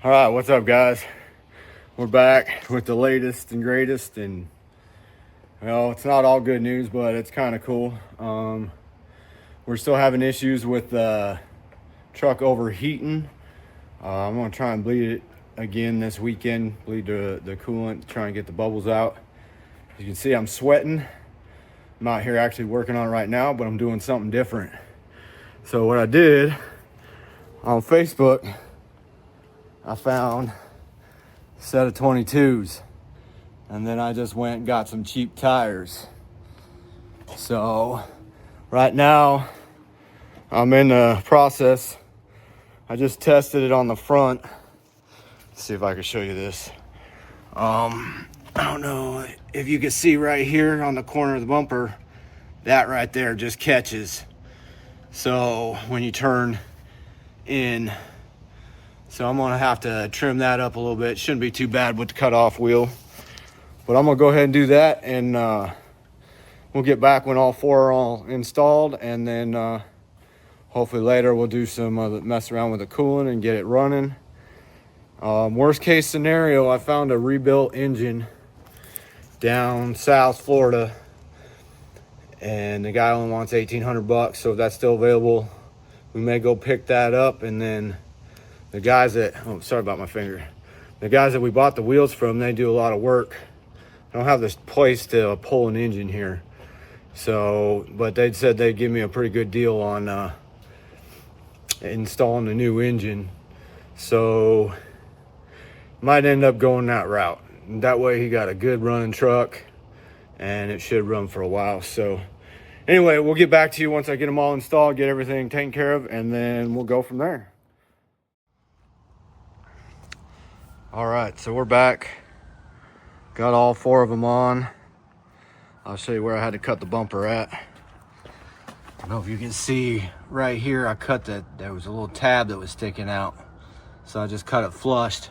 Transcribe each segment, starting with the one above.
All right, what's up, guys? We're back with the latest and greatest, and well, it's not all good news, but it's kind of cool. We're still having issues with the truck overheating. I'm gonna try and bleed it again this weekend, bleed the coolant, try and get the bubbles out. As you can see, I'm sweating. I'm out here actually working on it right now, but I'm doing something different. So what I did on Facebook, I found a set of 22s, and then I just went and got some cheap tires. So right now I'm in the process. I just tested it on the front. Let's see if I can show you this. I don't know if you can see right here on the corner of the bumper, that right there just catches. So when you turn in, so I'm gonna have to trim that up a little bit. Shouldn't be too bad with the cutoff wheel, but I'm gonna go ahead and do that, and we'll get back when all four are all installed, and then hopefully later we'll do some mess around with the coolant and get it running. Worst case scenario, I found a rebuilt engine down South Florida, and the guy only wants $1,800. So if that's still available, we may go pick that up. And then the guys that, oh, sorry about my finger. The guys that we bought the wheels from, they do a lot of work. I don't have this place to pull an engine here. So, but they said they'd give me a pretty good deal on installing the new engine. So, might end up going that route. That way he got a good running truck, and it should run for a while. So, anyway, we'll get back to you once I get them all installed, get everything taken care of, and then we'll go from there. All right, so we're back. Got all four of them on. I'll show you where I had to cut the bumper at. I don't know if you can see right here, I cut that. There was a little tab that was sticking out. So I just cut it flushed.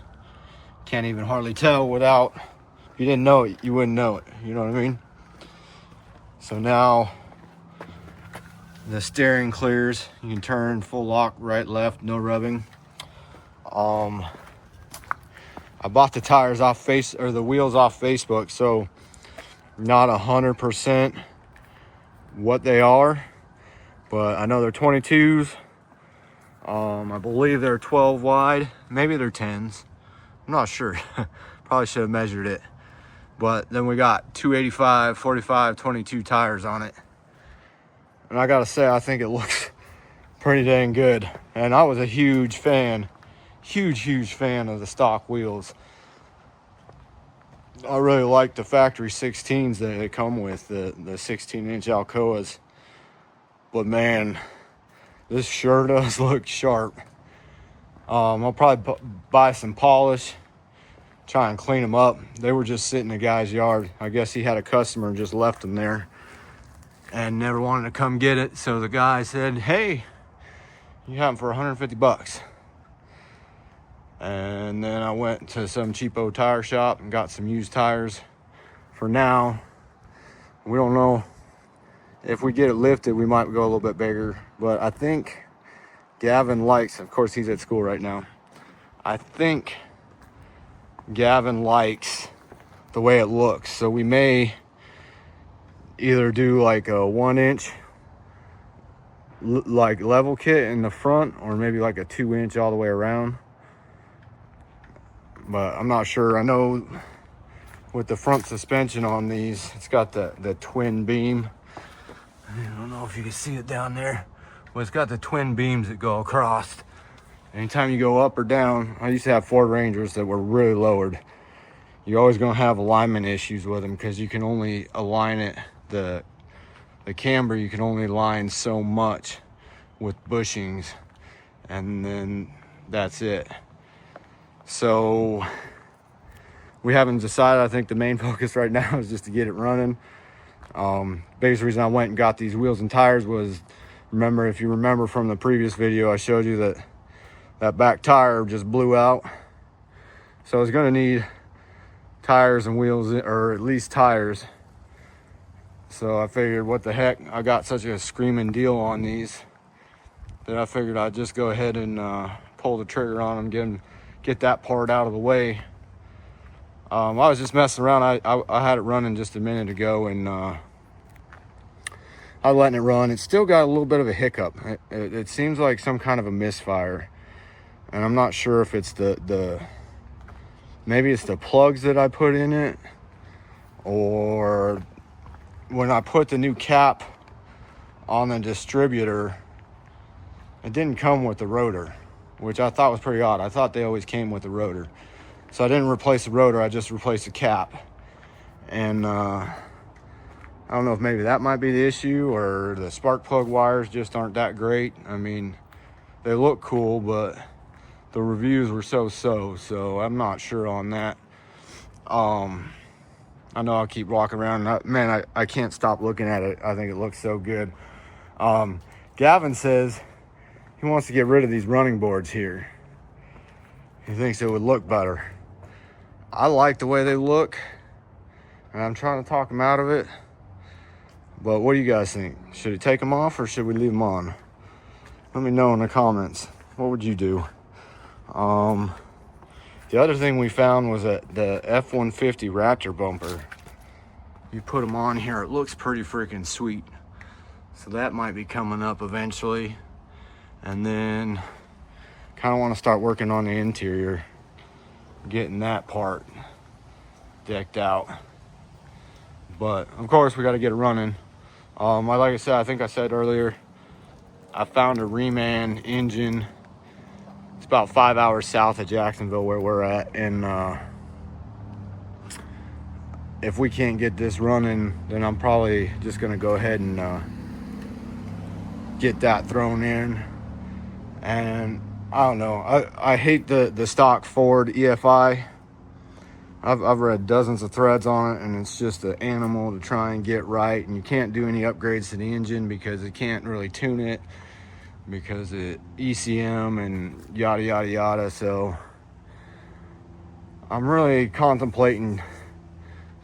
Can't even hardly tell without, if you didn't know it, you wouldn't know it. You know what I mean? So now the steering clears. You can turn full lock, right, left, no rubbing. I bought the tires off the wheels off Facebook, so not 100% what they are, but I know they're 22s. I believe they're 12 wide, maybe they're 10s. I'm not sure. Probably should have measured it. But then we got 285, 45, 22 tires on it. And I gotta say, I think it looks pretty dang good. And I was a huge fan of the stock wheels. I really like the factory 16s that they come with, the 16-inch Alcoas. But man, this sure does look sharp. I'll probably buy some polish, try and clean them up. They were just sitting in the guy's yard. I guess he had a customer and just left them there and never wanted to come get it. So the guy said, hey, you have them for $150. And then I went to some cheapo tire shop and got some used tires. For now, we don't know if we get it lifted, we might go a little bit bigger. But I think Gavin likes, of course he's at school right now, I think Gavin likes the way it looks. So we may either do like a 1-inch like level kit in the front, or maybe like a 2-inch all the way around. But I'm not sure. I know with the front suspension on these, it's got the twin beam. I don't know if you can see it down there, but it's got the twin beams that go across. Anytime you go up or down, I used to have Ford Rangers that were really lowered. You're always going to have alignment issues with them because you can only align it, the camber, you can only align so much with bushings, and then that's it. So we haven't decided. I think the main focus right now is just to get it running. Biggest reason I went and got these wheels and tires was, if you remember from the previous video, I showed you that back tire just blew out. So I was going to need tires and wheels, or at least tires. So I figured, what the heck, I got such a screaming deal on these that I figured I'd just go ahead and pull the trigger on them, get that part out of the way. I was just messing around. I had it running just a minute ago, and I was letting it run. It's still got a little bit of a hiccup. It seems like some kind of a misfire, and I'm not sure if it's maybe it's the plugs that I put in it, or when I put the new cap on the distributor, it didn't come with the rotor, which I thought was pretty odd. I thought they always came with the rotor. So I didn't replace the rotor, I just replaced the cap. And I don't know if maybe that might be the issue, or the spark plug wires just aren't that great. I mean, they look cool, but the reviews were so I'm not sure on that. I know I'll keep walking around. Man, I can't stop looking at it. I think it looks so good. Gavin says he wants to get rid of these running boards here. He thinks it would look better. I like the way they look, and I'm trying to talk him out of it. But what do you guys think? Should he take them off, or should we leave them on? Let me know in the comments. What would you do? The other thing we found was that the F-150 Raptor bumper. You put them on here, it looks pretty freaking sweet. So that might be coming up eventually. And then kind of want to start working on the interior, getting that part decked out. But of course we got to get it running. Like I said, I think I said earlier, I found a Reman engine. It's about 5 hours south of Jacksonville where we're at, and if we can't get this running, then I'm probably just gonna go ahead and get that thrown in. And I don't know, I hate the stock Ford EFI. I've read dozens of threads on it, and it's just an animal to try and get right, and you can't do any upgrades to the engine because it can't really tune it, because it ECM and yada yada yada. So I'm really contemplating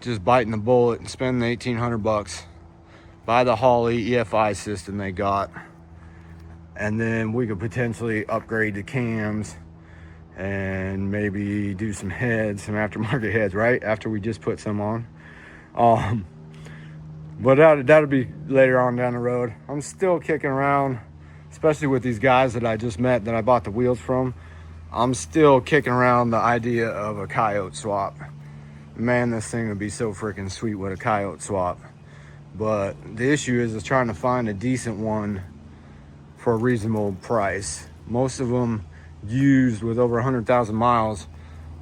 just biting the bullet and spending the $1,800, buy the Holley EFI system they got, and then we could potentially upgrade the cams and maybe do some heads, some aftermarket heads, right after we just put some on. But that'll be later on down the road. I'm still kicking around, especially with these guys that I just met that I bought the wheels from. I'm still kicking around the idea of a coyote swap. Man, this thing would be so freaking sweet with a coyote swap. But the issue is trying to find a decent one for a reasonable price. Most of them used with over 100,000 miles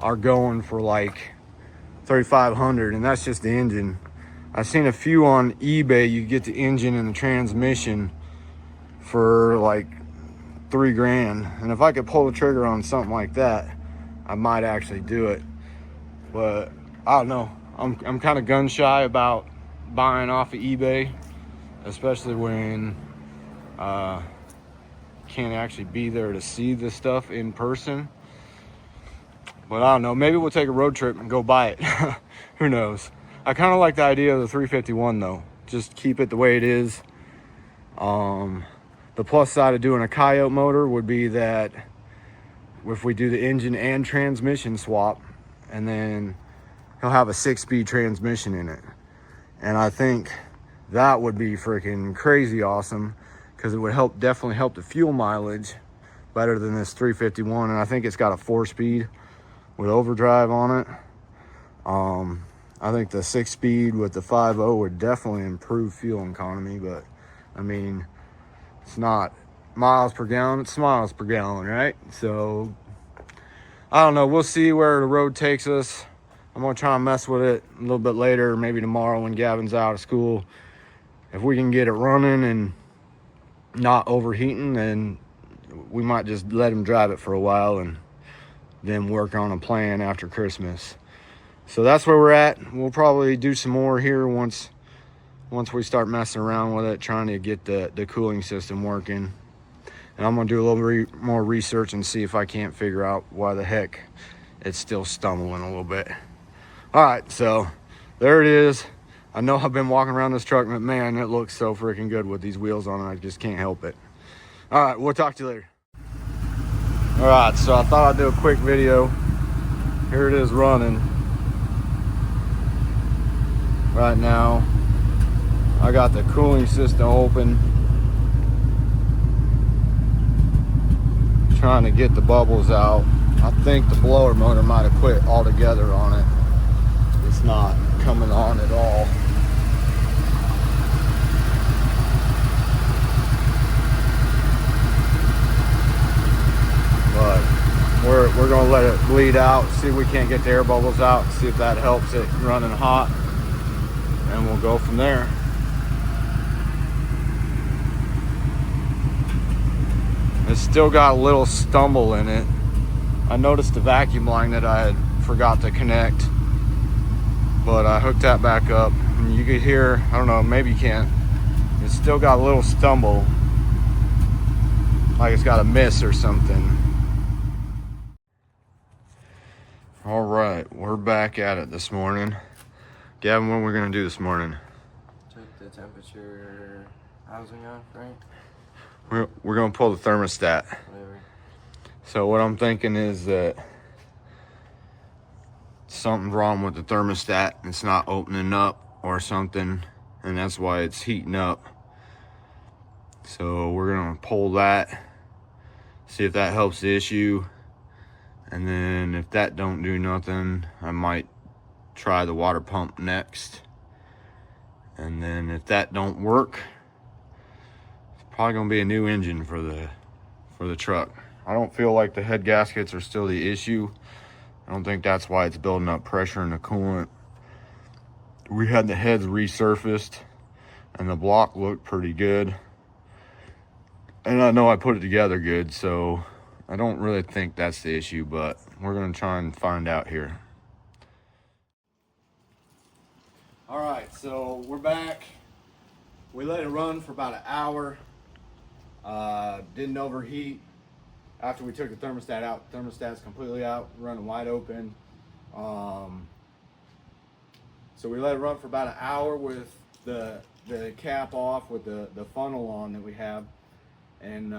are going for like $3,500, and that's just the engine. I've seen a few on eBay. You get the engine and the transmission for like $3,000, and if I could pull the trigger on something like that, I might actually do it. But I don't know, I'm kind of gun shy about buying off of eBay, especially when can't actually be there to see the stuff in person. But I don't know, maybe we'll take a road trip and go buy it. Who knows? I kind of like the idea of the 351 though. Just keep it the way it is. The plus side of doing a coyote motor would be that if we do the engine and transmission swap, and then he'll have a 6-speed transmission in it, and I think that would be freaking crazy awesome, because it would definitely help the fuel mileage better than this 351. And I think it's got a 4-speed with overdrive on it. I think the 6-speed with the 5.0 would definitely improve fuel economy, but I mean, it's not miles per gallon, it's miles per gallon, right? So I don't know, we'll see where the road takes us. I'm gonna try and mess with it a little bit later, maybe tomorrow when Gavin's out of school. If we can get it running and not overheating, then we might just let him drive it for a while and then work on a plan after Christmas. So that's where we're at. We'll probably do some more here once we start messing around with it, trying to get the cooling system working. And I'm gonna do a little more research and see if I can't figure out why the heck it's still stumbling a little bit. All right, so there it is. I know I've been walking around this truck, but man, it looks so freaking good with these wheels on it. I just can't help it. All right, we'll talk to you later. All right, so I thought I'd do a quick video. Here it is running right now. I got the cooling system open, trying to get the bubbles out. I think the blower motor might have quit altogether on it. It's not coming on at all. But we're gonna let it bleed out, see if we can't get the air bubbles out, see if that helps it running hot, and we'll go from there. It's still got a little stumble in it. I noticed the vacuum line that I had forgot to connect, but I hooked that back up, and you could hear, I don't know, maybe you can't, it's still got a little stumble, like it's got a miss or something. All right, we're back at it this morning. Gavin, what are we gonna do this morning? Check the temperature housing off, right? We're gonna pull the thermostat. Whatever. So what I'm thinking is that something's wrong with the thermostat. It's not opening up or something, and that's why it's heating up. So we're gonna pull that, see if that helps the issue. And then if that don't do nothing, I might try the water pump next. And then if that don't work, it's probably gonna be a new engine for the truck. I don't feel like the head gaskets are still the issue. I don't think that's why it's building up pressure in the coolant. We had the heads resurfaced and the block looked pretty good. And I know I put it together good, so I don't really think that's the issue, but we're gonna try and find out here. All right, so we're back. We let it run for about an hour. Didn't overheat. After we took the thermostat out, the thermostat's completely out, running wide open. So we let it run for about an hour with the cap off, with the funnel on that we have, and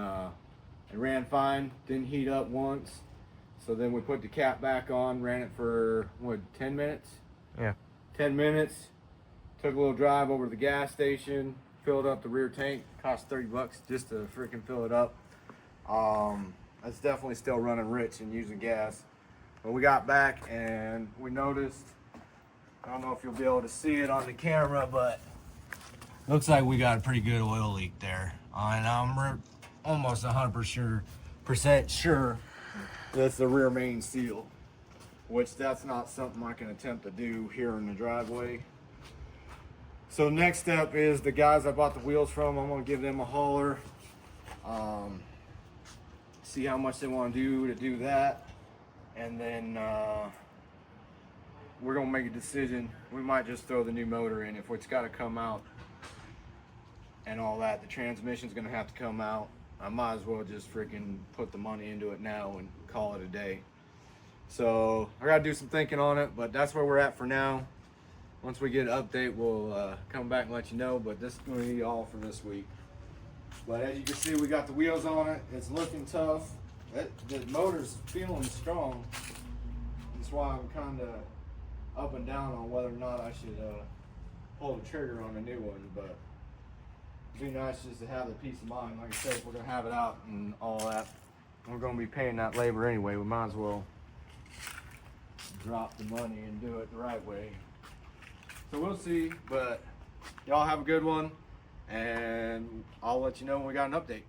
it ran fine. Didn't heat up once. So then we put the cap back on, ran it for what, 10 minutes? Yeah. 10 minutes. Took a little drive over to the gas station, filled up the rear tank. Cost $30 just to freaking fill it up. It's definitely still running rich and using gas. But we got back and we noticed, I don't know if you'll be able to see it on the camera, but looks like we got a pretty good oil leak there. And I'm almost 100% sure that's the rear main seal, which that's not something I can attempt to do here in the driveway. So next step is the guys I bought the wheels from, I'm gonna give them a holler. See how much they want to do that, and then we're gonna make a decision. We might just throw the new motor in if it's got to come out and all that. The transmission's gonna have to come out. I might as well just freaking put the money into it now and call it a day. So I gotta do some thinking on it, but that's where we're at for now. Once we get an update, we'll come back and let you know, but this is gonna be all for this week. But as you can see, we got the wheels on it. It's looking tough. The motor's feeling strong. That's why I'm kind of up and down on whether or not I should pull the trigger on a new one. But it'd be nice just to have the peace of mind. Like I said, if we're gonna have it out and all that, we're gonna be paying that labor anyway. We might as well drop the money and do it the right way. So we'll see. But y'all have a good one, and I'll let you know when we got an update.